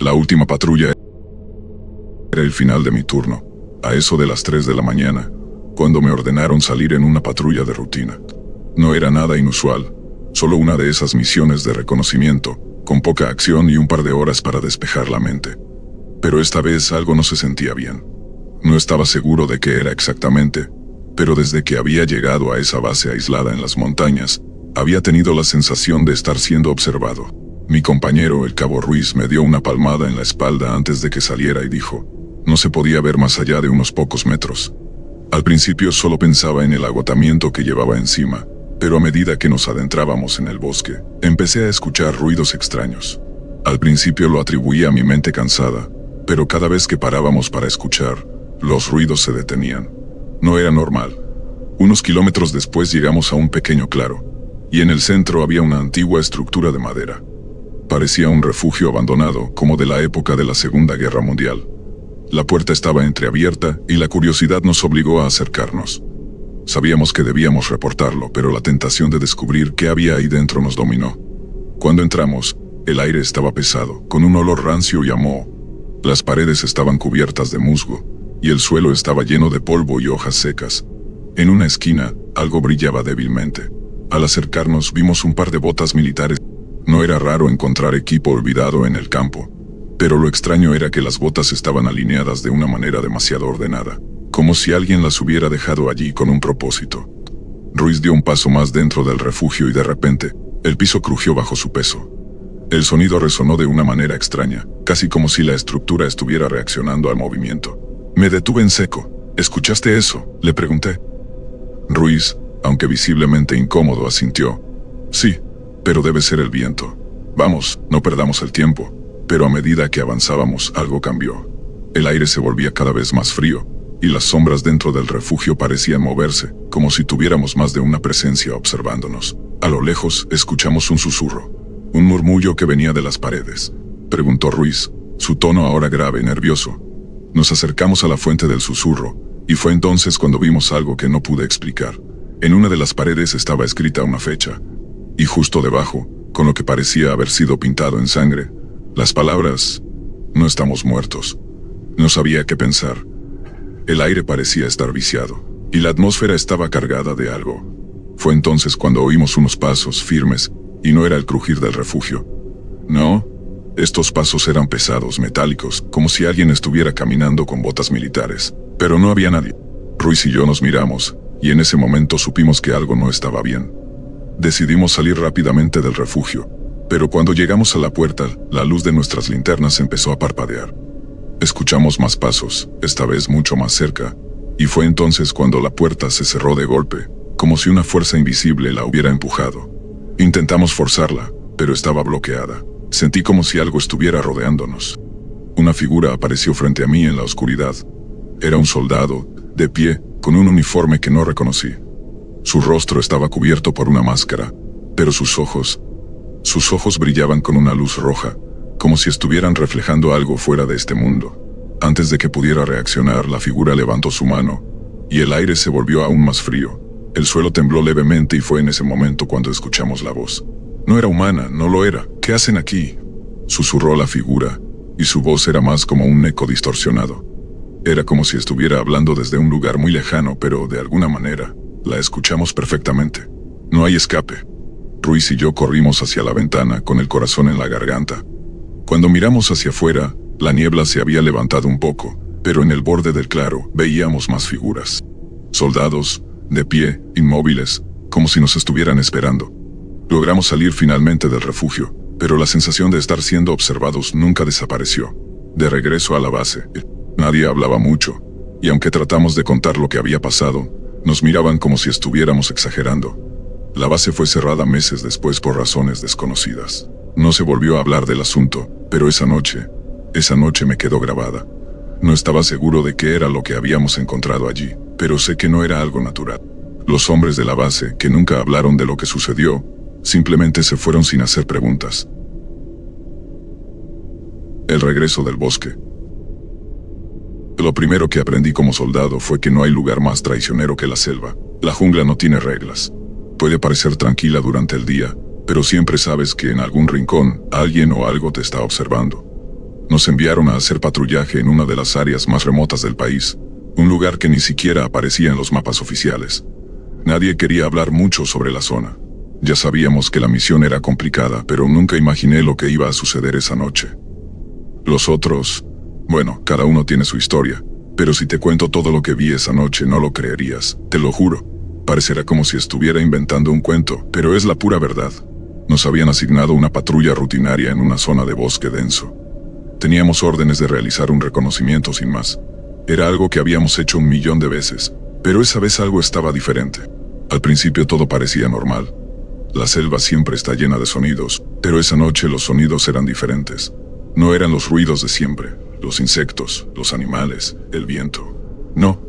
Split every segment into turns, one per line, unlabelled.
La última patrulla era el final de mi turno, a eso de las 3 de la mañana, cuando me ordenaron salir en una patrulla de rutina. No era nada inusual, solo una de esas misiones de reconocimiento, con poca acción y un par de horas para despejar la mente. Pero esta vez algo no se sentía bien. No estaba seguro de qué era exactamente, pero desde que había llegado a esa base aislada en las montañas, había tenido la sensación de estar siendo observado. Mi compañero, el cabo Ruiz, me dio una palmada en la espalda antes de que saliera y dijo: no se podía ver más allá de unos pocos metros. Al principio solo pensaba en el agotamiento que llevaba encima, pero a medida que nos adentrábamos en el bosque, empecé a escuchar ruidos extraños. Al principio lo atribuía a mi mente cansada, pero cada vez que parábamos para escuchar, los ruidos se detenían. No era normal. Unos kilómetros después llegamos a un pequeño claro, y en el centro había una antigua estructura de madera. Parecía un refugio abandonado, como de la época de la Segunda Guerra Mundial. La puerta estaba entreabierta y la curiosidad nos obligó a acercarnos. Sabíamos que debíamos reportarlo, pero la tentación de descubrir qué había ahí dentro nos dominó. Cuando entramos, el aire estaba pesado, con un olor rancio y a moho. Las paredes estaban cubiertas de musgo, y el suelo estaba lleno de polvo y hojas secas. En una esquina, algo brillaba débilmente. Al acercarnos vimos un par de botas militares. No era raro encontrar equipo olvidado en el campo, pero lo extraño era que las botas estaban alineadas de una manera demasiado ordenada, como si alguien las hubiera dejado allí con un propósito. Ruiz dio un paso más dentro del refugio y de repente, el piso crujió bajo su peso. El sonido resonó de una manera extraña, casi como si la estructura estuviera reaccionando al movimiento. Me detuve en seco. ¿Escuchaste eso?, le pregunté. Ruiz, aunque visiblemente incómodo, asintió. Sí, pero debe ser el viento. Vamos, no perdamos el tiempo. Pero a medida que avanzábamos, algo cambió. El aire se volvía cada vez más frío, y las sombras dentro del refugio parecían moverse, como si tuviéramos más de una presencia observándonos. A lo lejos, escuchamos un susurro. Un murmullo que venía de las paredes. Preguntó Ruiz, su tono ahora grave y nervioso. Nos acercamos a la fuente del susurro, y fue entonces cuando vimos algo que no pude explicar. En una de las paredes estaba escrita una fecha, y justo debajo, con lo que parecía haber sido pintado en sangre, las palabras: no estamos muertos. No sabía qué pensar. El aire parecía estar viciado, y la atmósfera estaba cargada de algo. Fue entonces cuando oímos unos pasos firmes, y no era el crujir del refugio. No, estos pasos eran pesados, metálicos, como si alguien estuviera caminando con botas militares. Pero no había nadie. Ruiz y yo nos miramos, y en ese momento supimos que algo no estaba bien. Decidimos salir rápidamente del refugio, pero cuando llegamos a la puerta, la luz de nuestras linternas empezó a parpadear. Escuchamos más pasos, esta vez mucho más cerca, y fue entonces cuando la puerta se cerró de golpe, como si una fuerza invisible la hubiera empujado. Intentamos forzarla, pero estaba bloqueada. Sentí como si algo estuviera rodeándonos. Una figura apareció frente a mí en la oscuridad. Era un soldado, de pie, con un uniforme que no reconocí. Su rostro estaba cubierto por una máscara, pero sus ojos brillaban con una luz roja, como si estuvieran reflejando algo fuera de este mundo. Antes de que pudiera reaccionar, la figura levantó su mano, y el aire se volvió aún más frío. El suelo tembló levemente y fue en ese momento cuando escuchamos la voz. No era humana, no lo era. ¿Qué hacen aquí?, susurró la figura, y su voz era más como un eco distorsionado. Era como si estuviera hablando desde un lugar muy lejano, pero de alguna manera, la escuchamos perfectamente. No hay escape. Ruiz y yo corrimos hacia la ventana con el corazón en la garganta. Cuando miramos hacia afuera, la niebla se había levantado un poco, pero en el borde del claro veíamos más figuras. Soldados, de pie, inmóviles, como si nos estuvieran esperando. Logramos salir finalmente del refugio, pero la sensación de estar siendo observados nunca desapareció. De regreso a la base, nadie hablaba mucho, y aunque tratamos de contar lo que había pasado, nos miraban como si estuviéramos exagerando. La base fue cerrada meses después por razones desconocidas. No se volvió a hablar del asunto, pero esa noche me quedó grabada. No estaba seguro de qué era lo que habíamos encontrado allí, pero sé que no era algo natural. Los hombres de la base, que nunca hablaron de lo que sucedió, simplemente se fueron sin hacer preguntas. El regreso del bosque. Lo primero que aprendí como soldado fue que no hay lugar más traicionero que la selva. La jungla no tiene reglas. Puede parecer tranquila durante el día, pero siempre sabes que en algún rincón, alguien o algo te está observando. Nos enviaron a hacer patrullaje en una de las áreas más remotas del país, un lugar que ni siquiera aparecía en los mapas oficiales. Nadie quería hablar mucho sobre la zona. Ya sabíamos que la misión era complicada, pero nunca imaginé lo que iba a suceder esa noche. Los otros, bueno, cada uno tiene su historia, pero si te cuento todo lo que vi esa noche no lo creerías, te lo juro. Parecerá como si estuviera inventando un cuento, pero es la pura verdad. Nos habían asignado una patrulla rutinaria en una zona de bosque denso. Teníamos órdenes de realizar un reconocimiento sin más. Era algo que habíamos hecho 1.000.000 de veces, pero esa vez algo estaba diferente. Al principio todo parecía normal. La selva siempre está llena de sonidos, pero esa noche los sonidos eran diferentes. No eran los ruidos de siempre, los insectos, los animales, el viento. No,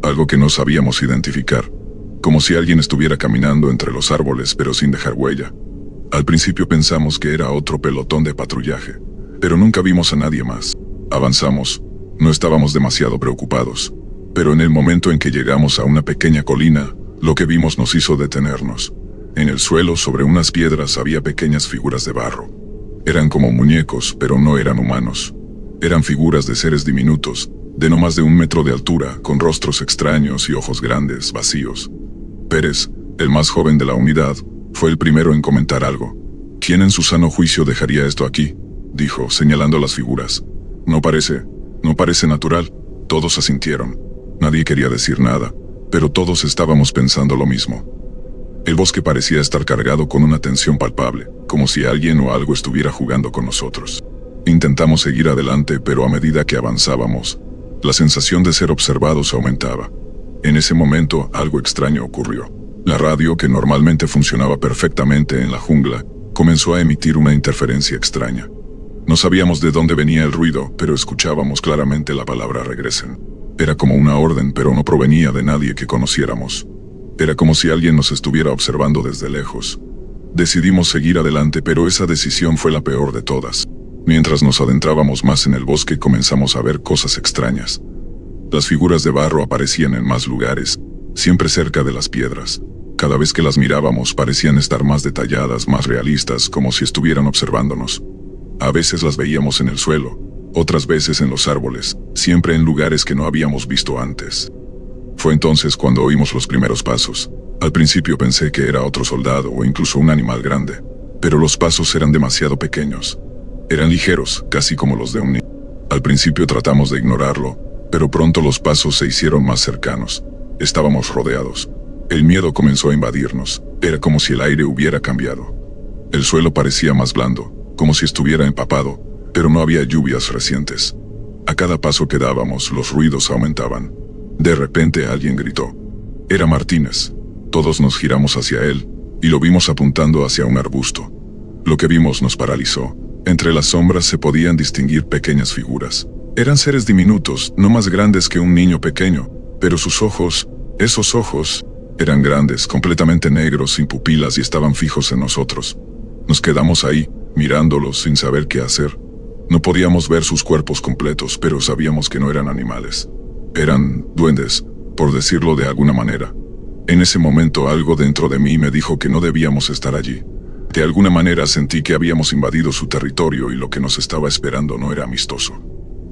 algo que no sabíamos identificar, como si alguien estuviera caminando entre los árboles pero sin dejar huella. Al principio pensamos que era otro pelotón de patrullaje, pero nunca vimos a nadie más. Avanzamos, no estábamos demasiado preocupados, pero en el momento en que llegamos a una pequeña colina, lo que vimos nos hizo detenernos. En el suelo, sobre unas piedras, había pequeñas figuras de barro. Eran como muñecos, pero no eran humanos. Eran figuras de seres diminutos, de no más de 1 metro de altura, con rostros extraños y ojos grandes, vacíos. Pérez, el más joven de la unidad, fue el primero en comentar algo. ¿Quién en su sano juicio dejaría esto aquí?, dijo, señalando las figuras. No parece natural. Todos asintieron. Nadie quería decir nada, pero todos estábamos pensando lo mismo. El bosque parecía estar cargado con una tensión palpable, como si alguien o algo estuviera jugando con nosotros. Intentamos seguir adelante, pero a medida que avanzábamos, la sensación de ser observados aumentaba. En ese momento, algo extraño ocurrió. La radio, que normalmente funcionaba perfectamente en la jungla, comenzó a emitir una interferencia extraña. No sabíamos de dónde venía el ruido, pero escuchábamos claramente la palabra regresen. Era como una orden, pero no provenía de nadie que conociéramos. Era como si alguien nos estuviera observando desde lejos. Decidimos seguir adelante, pero esa decisión fue la peor de todas. Mientras nos adentrábamos más en el bosque, comenzamos a ver cosas extrañas. Las figuras de barro aparecían en más lugares, siempre cerca de las piedras. Cada vez que las mirábamos parecían estar más detalladas, más realistas, como si estuvieran observándonos. A veces las veíamos en el suelo, otras veces en los árboles, siempre en lugares que no habíamos visto antes. Fue entonces cuando oímos los primeros pasos. Al principio pensé que era otro soldado o incluso un animal grande, pero los pasos eran demasiado pequeños. Eran ligeros, casi como los de un niño. Al principio tratamos de ignorarlo, pero pronto los pasos se hicieron más cercanos. Estábamos rodeados. El miedo comenzó a invadirnos. Era como si el aire hubiera cambiado. El suelo parecía más blando, como si estuviera empapado, pero no había lluvias recientes. A cada paso que dábamos, los ruidos aumentaban. De repente alguien gritó. Era Martínez. Todos nos giramos hacia él, y lo vimos apuntando hacia un arbusto. Lo que vimos nos paralizó. Entre las sombras se podían distinguir pequeñas figuras. Eran seres diminutos, no más grandes que un niño pequeño, pero sus ojos, esos ojos, eran grandes, completamente negros, sin pupilas y estaban fijos en nosotros. Nos quedamos ahí, mirándolos sin saber qué hacer. No podíamos ver sus cuerpos completos, pero sabíamos que no eran animales. Eran duendes, por decirlo de alguna manera. En ese momento algo dentro de mí me dijo que no debíamos estar allí. De alguna manera sentí que habíamos invadido su territorio y lo que nos estaba esperando no era amistoso.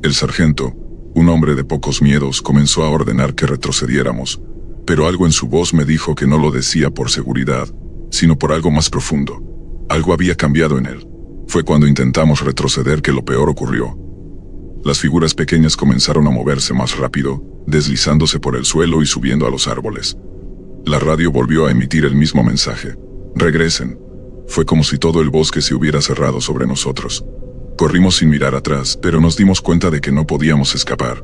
El sargento, un hombre de pocos miedos, comenzó a ordenar que retrocediéramos, pero algo en su voz me dijo que no lo decía por seguridad, sino por algo más profundo. Algo había cambiado en él. Fue cuando intentamos retroceder que lo peor ocurrió. Las figuras pequeñas comenzaron a moverse más rápido, deslizándose por el suelo y subiendo a los árboles. La radio volvió a emitir el mismo mensaje. Regresen. Fue como si todo el bosque se hubiera cerrado sobre nosotros. Corrimos sin mirar atrás, pero nos dimos cuenta de que no podíamos escapar.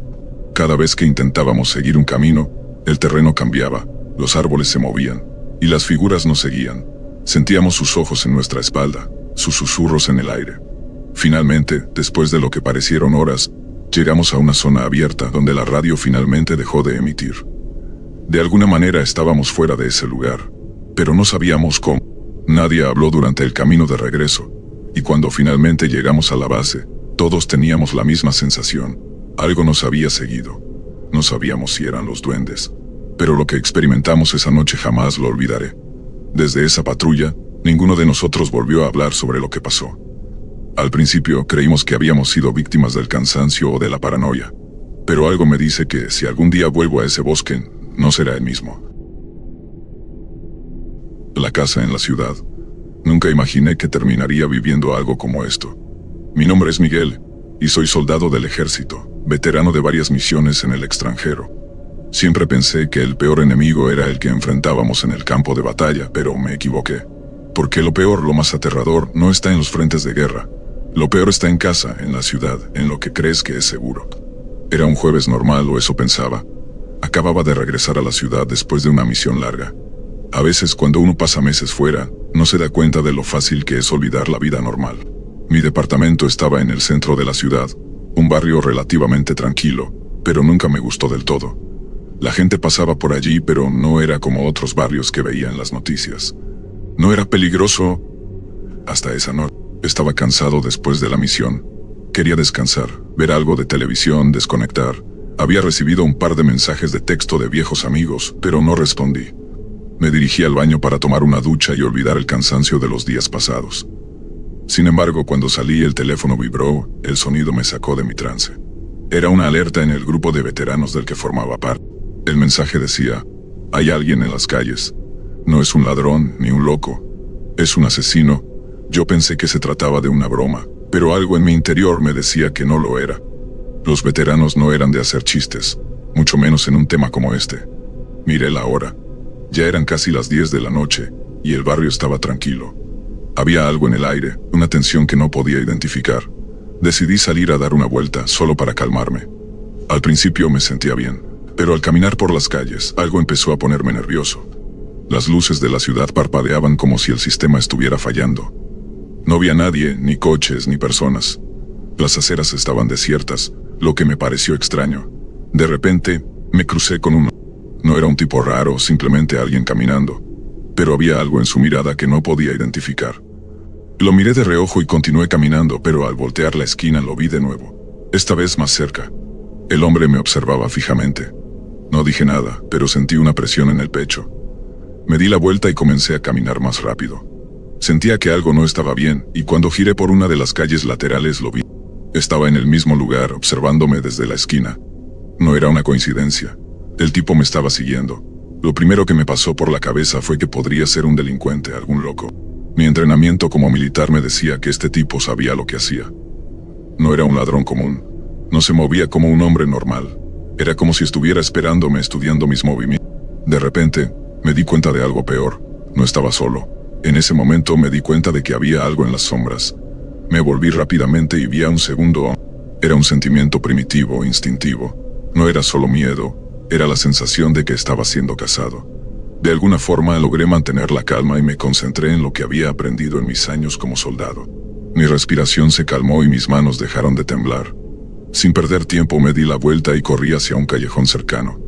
Cada vez que intentábamos seguir un camino, el terreno cambiaba, los árboles se movían, y las figuras nos seguían. Sentíamos sus ojos en nuestra espalda, sus susurros en el aire. Finalmente, después de lo que parecieron horas, llegamos a una zona abierta donde la radio finalmente dejó de emitir. De alguna manera estábamos fuera de ese lugar, pero no sabíamos cómo. Nadie habló durante el camino de regreso, y cuando finalmente llegamos a la base, todos teníamos la misma sensación. Algo nos había seguido. No sabíamos si eran los duendes, pero lo que experimentamos esa noche jamás lo olvidaré. Desde esa patrulla, ninguno de nosotros volvió a hablar sobre lo que pasó. Al principio creímos que habíamos sido víctimas del cansancio o de la paranoia, pero algo me dice que si algún día vuelvo a ese bosque, no será el mismo. La casa en la ciudad. Nunca imaginé que terminaría viviendo algo como esto. Mi nombre es Miguel, y soy soldado del ejército, veterano de varias misiones en el extranjero. Siempre pensé que el peor enemigo era el que enfrentábamos en el campo de batalla, pero me equivoqué. Porque lo peor, lo más aterrador, no está en los frentes de guerra. Lo peor está en casa, en la ciudad, en lo que crees que es seguro. Era un jueves normal, o eso pensaba. Acababa de regresar a la ciudad después de una misión larga. A veces, cuando uno pasa meses fuera, no se da cuenta de lo fácil que es olvidar la vida normal. Mi departamento estaba en el centro de la ciudad, un barrio relativamente tranquilo, pero nunca me gustó del todo. La gente pasaba por allí, pero no era como otros barrios que veía en las noticias. No era peligroso hasta esa noche. Estaba cansado después de la misión. Quería descansar, ver algo de televisión, desconectar. Había recibido un par de mensajes de texto de viejos amigos, pero no respondí. Me dirigí al baño para tomar una ducha y olvidar el cansancio de los días pasados. Sin embargo, cuando salí el teléfono vibró, el sonido me sacó de mi trance. Era una alerta en el grupo de veteranos del que formaba parte. El mensaje decía: hay alguien en las calles. No es un ladrón ni un loco. Es un asesino. Yo pensé que se trataba de una broma, pero algo en mi interior me decía que no lo era. Los veteranos no eran de hacer chistes, mucho menos en un tema como este. Miré la hora. Ya eran casi las 10 de la noche, y el barrio estaba tranquilo. Había algo en el aire, una tensión que no podía identificar. Decidí salir a dar una vuelta, solo para calmarme. Al principio me sentía bien, pero al caminar por las calles, algo empezó a ponerme nervioso. Las luces de la ciudad parpadeaban como si el sistema estuviera fallando. No había nadie, ni coches, ni personas. Las aceras estaban desiertas, lo que me pareció extraño. De repente, me crucé con uno. No era un tipo raro, simplemente alguien caminando. Pero había algo en su mirada que no podía identificar. Lo miré de reojo y continué caminando, pero al voltear la esquina lo vi de nuevo. Esta vez más cerca. El hombre me observaba fijamente. No dije nada, pero sentí una presión en el pecho. Me di la vuelta y comencé a caminar más rápido. Sentía que algo no estaba bien, y cuando giré por una de las calles laterales lo vi. Estaba en el mismo lugar, observándome desde la esquina. No era una coincidencia. El tipo me estaba siguiendo. Lo primero que me pasó por la cabeza fue que podría ser un delincuente, algún loco. Mi entrenamiento como militar me decía que este tipo sabía lo que hacía. No era un ladrón común. No se movía como un hombre normal. Era como si estuviera esperándome, estudiando mis movimientos. De repente, me di cuenta de algo peor. No estaba solo. En ese momento me di cuenta de que había algo en las sombras. Me volví rápidamente y vi a un segundo. Era un sentimiento primitivo, instintivo. No era solo miedo. Era la sensación de que estaba siendo cazado. De alguna forma logré mantener la calma y me concentré en lo que había aprendido en mis años como soldado. Mi respiración se calmó y mis manos dejaron de temblar. Sin perder tiempo me di la vuelta y corrí hacia un callejón cercano.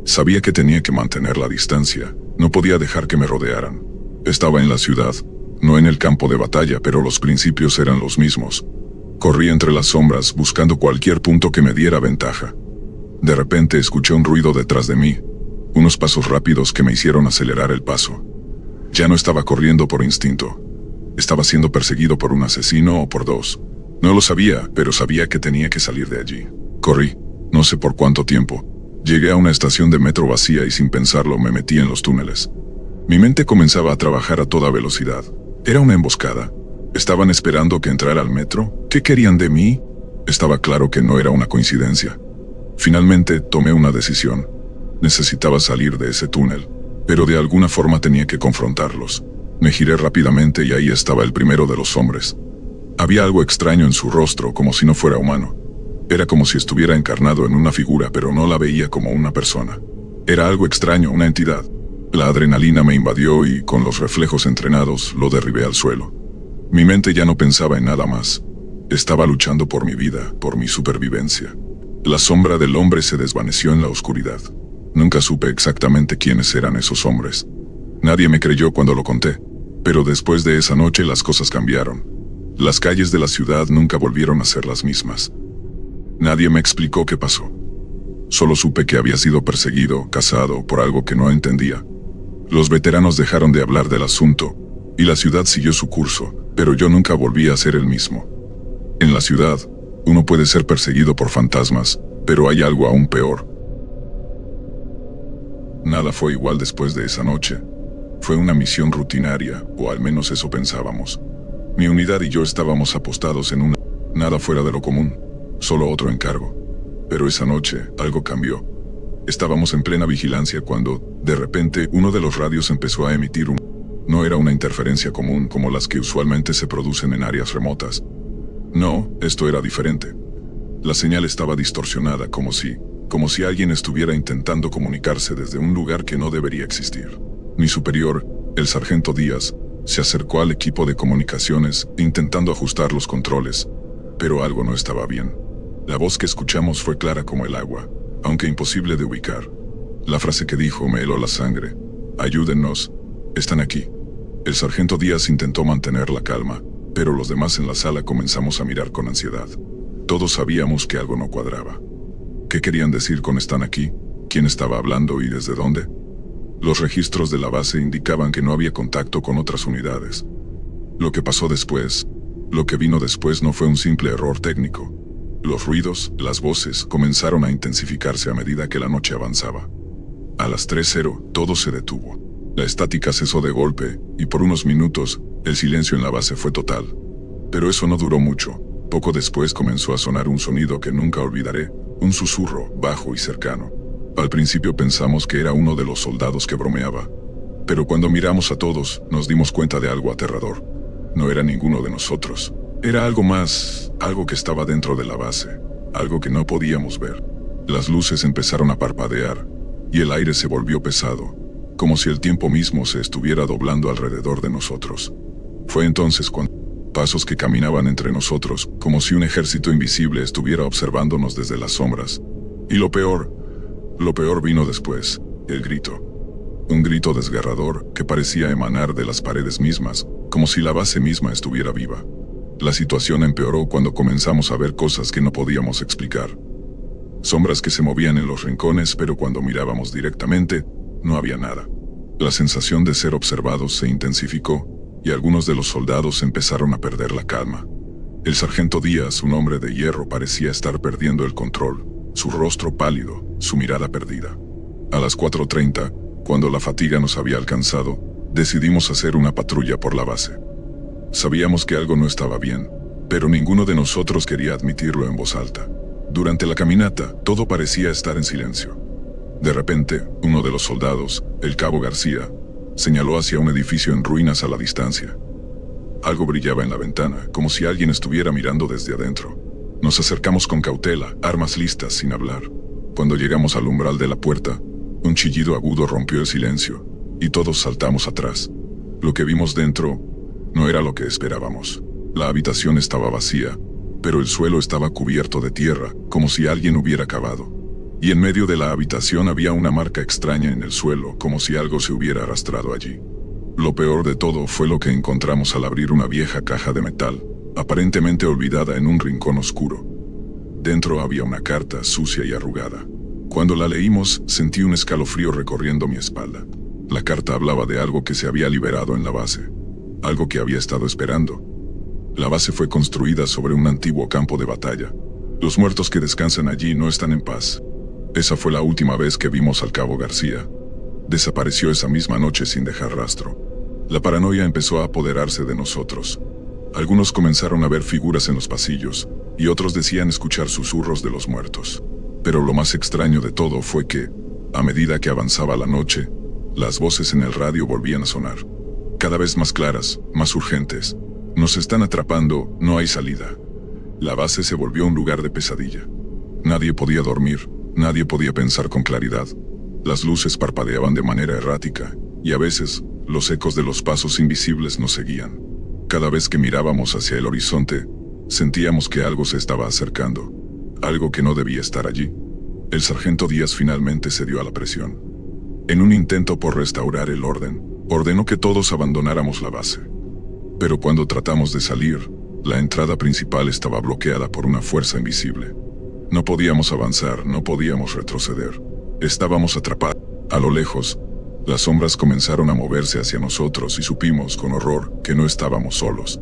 Sabía que tenía que mantener la distancia, no podía dejar que me rodearan. Estaba en la ciudad, no en el campo de batalla, pero los principios eran los mismos. Corrí entre las sombras buscando cualquier punto que me diera ventaja. De repente escuché un ruido detrás de mí, unos pasos rápidos que me hicieron acelerar el paso. Ya no estaba corriendo por instinto. Estaba siendo perseguido por un asesino o por dos. No lo sabía, pero sabía que tenía que salir de allí. Corrí, no sé por cuánto tiempo. Llegué a una estación de metro vacía y sin pensarlo me metí en los túneles. Mi mente comenzaba a trabajar a toda velocidad. Era una emboscada. ¿Estaban esperando que entrara al metro? ¿Qué querían de mí? Estaba claro que no era una coincidencia. Finalmente tomé una decisión. Necesitaba salir de ese túnel, pero de alguna forma tenía que confrontarlos. Me giré rápidamente y ahí estaba el primero de los hombres. Había algo extraño en su rostro, como si no fuera humano. Era como si estuviera encarnado en una figura, pero no la veía como una persona. Era algo extraño, una entidad. La adrenalina me invadió y, con los reflejos entrenados, lo derribé al suelo. Mi mente ya no pensaba en nada más. Estaba luchando por mi vida, por mi supervivencia. La sombra del hombre se desvaneció en la oscuridad. Nunca supe exactamente quiénes eran esos hombres. Nadie me creyó cuando lo conté, pero después de esa noche las cosas cambiaron. Las calles de la ciudad nunca volvieron a ser las mismas. Nadie me explicó qué pasó. Solo supe que había sido perseguido, cazado, por algo que no entendía. Los veteranos dejaron de hablar del asunto, y la ciudad siguió su curso, pero yo nunca volví a ser el mismo. En la ciudad, uno puede ser perseguido por fantasmas, pero hay algo aún peor. Nada fue igual después de esa noche. Fue una misión rutinaria, o al menos eso pensábamos. Mi unidad y yo estábamos apostados en una... Nada fuera de lo común, solo otro encargo. Pero esa noche, algo cambió. Estábamos en plena vigilancia cuando, de repente, uno de los radios empezó a emitir un... No era una interferencia común como las que usualmente se producen en áreas remotas. No, esto era diferente. La señal estaba distorsionada, como si alguien estuviera intentando comunicarse desde un lugar que no debería existir. Mi superior, el sargento Díaz, se acercó al equipo de comunicaciones intentando ajustar los controles, pero algo no estaba bien. La voz que escuchamos fue clara como el agua, aunque imposible de ubicar. La frase que dijo me heló la sangre. Ayúdennos, están aquí. El sargento Díaz intentó mantener la calma, pero los demás en la sala comenzamos a mirar con ansiedad. Todos sabíamos que algo no cuadraba. ¿Qué querían decir con están aquí? ¿Quién estaba hablando y desde dónde? Los registros de la base indicaban que no había contacto con otras unidades. Lo que pasó después, lo que vino después no fue un simple error técnico. Los ruidos, las voces, comenzaron a intensificarse a medida que la noche avanzaba. A las 3:00, todo se detuvo. La estática cesó de golpe, y por unos minutos, el silencio en la base fue total. Pero eso no duró mucho. Poco después comenzó a sonar un sonido que nunca olvidaré, un susurro, bajo y cercano. Al principio pensamos que era uno de los soldados que bromeaba, pero cuando miramos a todos, nos dimos cuenta de algo aterrador. No era ninguno de nosotros. Era algo más, algo que estaba dentro de la base, algo que no podíamos ver. Las luces empezaron a parpadear, y el aire se volvió pesado, como si el tiempo mismo se estuviera doblando alrededor de nosotros. Fue entonces cuando pasos que caminaban entre nosotros, como si un ejército invisible estuviera observándonos desde las sombras. Y lo peor vino después, el grito. Un grito desgarrador que parecía emanar de las paredes mismas, como si la base misma estuviera viva. La situación empeoró cuando comenzamos a ver cosas que no podíamos explicar. Sombras que se movían en los rincones, pero cuando mirábamos directamente, no había nada. La sensación de ser observados se intensificó, y algunos de los soldados empezaron a perder la calma. El sargento Díaz, un hombre de hierro, parecía estar perdiendo el control, su rostro pálido, su mirada perdida. A las 4:30, cuando la fatiga nos había alcanzado, decidimos hacer una patrulla por la base. Sabíamos que algo no estaba bien, pero ninguno de nosotros quería admitirlo en voz alta. Durante la caminata, todo parecía estar en silencio. De repente, uno de los soldados, el cabo García, señaló hacia un edificio en ruinas a la distancia. Algo brillaba en la ventana, como si alguien estuviera mirando desde adentro. Nos acercamos con cautela, armas listas, sin hablar. Cuando llegamos al umbral de la puerta, un chillido agudo rompió el silencio, y todos saltamos atrás. Lo que vimos dentro no era lo que esperábamos. La habitación estaba vacía, pero el suelo estaba cubierto de tierra, como si alguien hubiera cavado. Y en medio de la habitación había una marca extraña en el suelo, como si algo se hubiera arrastrado allí. Lo peor de todo fue lo que encontramos al abrir una vieja caja de metal, aparentemente olvidada en un rincón oscuro. Dentro había una carta sucia y arrugada. Cuando la leímos, sentí un escalofrío recorriendo mi espalda. La carta hablaba de algo que se había liberado en la base, algo que había estado esperando. La base fue construida sobre un antiguo campo de batalla. Los muertos que descansan allí no están en paz. Esa fue la última vez que vimos al cabo García. Desapareció esa misma noche sin dejar rastro. La paranoia empezó a apoderarse de nosotros. Algunos comenzaron a ver figuras en los pasillos, y otros decían escuchar susurros de los muertos. Pero lo más extraño de todo fue que, a medida que avanzaba la noche, las voces en el radio volvían a sonar. Cada vez más claras, más urgentes. Nos están atrapando, no hay salida. La base se volvió un lugar de pesadilla. Nadie podía dormir, nadie podía pensar con claridad. Las luces parpadeaban de manera errática, y a veces, los ecos de los pasos invisibles nos seguían. Cada vez que mirábamos hacia el horizonte, sentíamos que algo se estaba acercando, algo que no debía estar allí. El sargento Díaz finalmente cedió a la presión. En un intento por restaurar el orden, ordenó que todos abandonáramos la base. Pero cuando tratamos de salir, la entrada principal estaba bloqueada por una fuerza invisible. No podíamos avanzar, no podíamos retroceder. Estábamos atrapados. A lo lejos, las sombras comenzaron a moverse hacia nosotros y supimos con horror que no estábamos solos.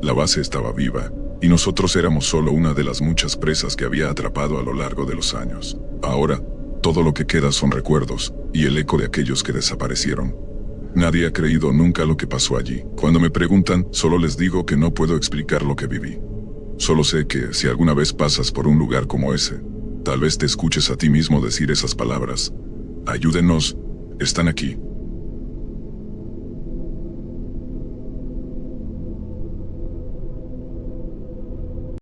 La base estaba viva, Y nosotros éramos solo una de las muchas presas que había atrapado a lo largo de los años. Ahora, todo lo que queda son recuerdos, y el eco de aquellos que desaparecieron. Nadie ha creído nunca lo que pasó allí. Cuando me preguntan, solo les digo que no puedo explicar lo que viví. Solo sé que, si alguna vez pasas por un lugar como ese, tal vez te escuches a ti mismo decir esas palabras. Ayúdenos, están aquí.